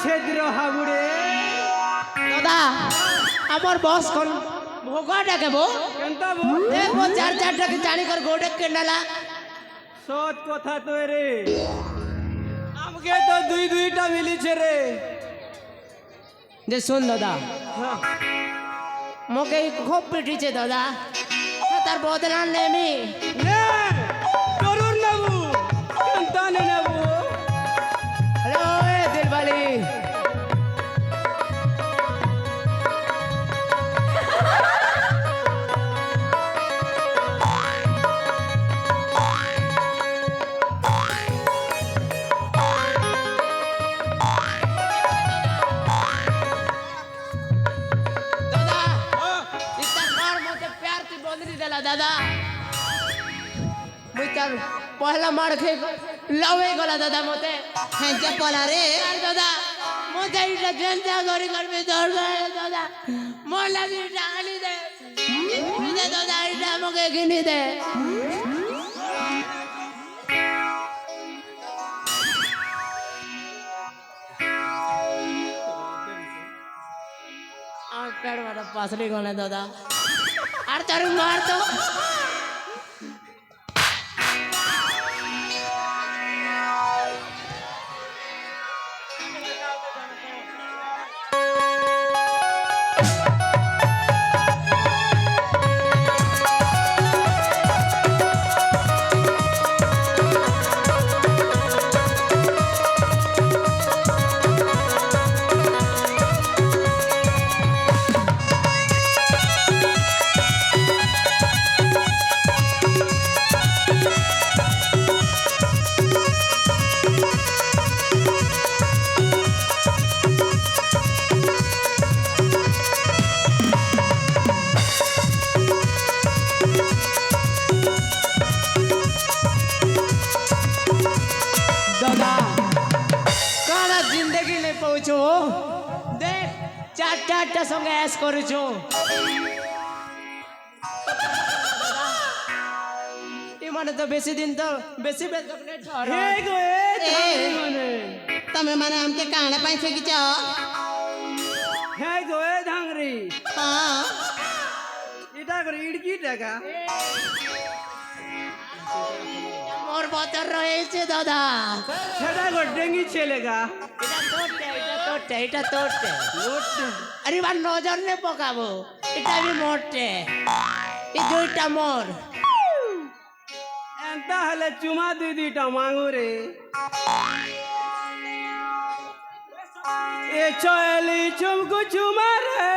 ছেদ্র হাবুড়ে দাদা আমার বস কোন ভোগা ডাকেবো কেনতা বো দেখবো চার চারটাকে জানি কর গোডে কেনালা সৎ কথা তো রে আমাকে তো দুই দুইটা মিলিছে রে যে শুন দাদা মোকে খুব পিটিছে দাদা তার বদলা নেমি নে করুন নেবু কেনতা নে নেবু হ্যালো এ দিলবালি दादा पहला मार खे लवे गला दादा मते हैं जे पला रे दादा मते इटा जनता गरी कर में दौड़ गए दादा मोला भी डाली दे दादा इटा मके गिनी दे आ पेड़ वाला पासली गले दादा আর তার মার তো দেখ চারটা সঙ্গে অ্যাশ করেছো মানে তো বেশি দিন তো বেশি বেল চকলেট হে গো এ মানে তুমি মানে আমাকে কানে পাই ফেকিছ হে গো এ ধাংরি হ্যাঁ এটা করে ইড়কি টাকা মোর বতর রয়েছে দাদা সেটা গো ডেঙ্গি ছেলেগা এটা তোরটে আরে বার নজর নে পকাবো এটা আমি মোরটে এই দুইটা মোর এন্তা হলে চুমা দুই দুইটা মাঙ্গু রে এ চলি চুমকু চুমা রে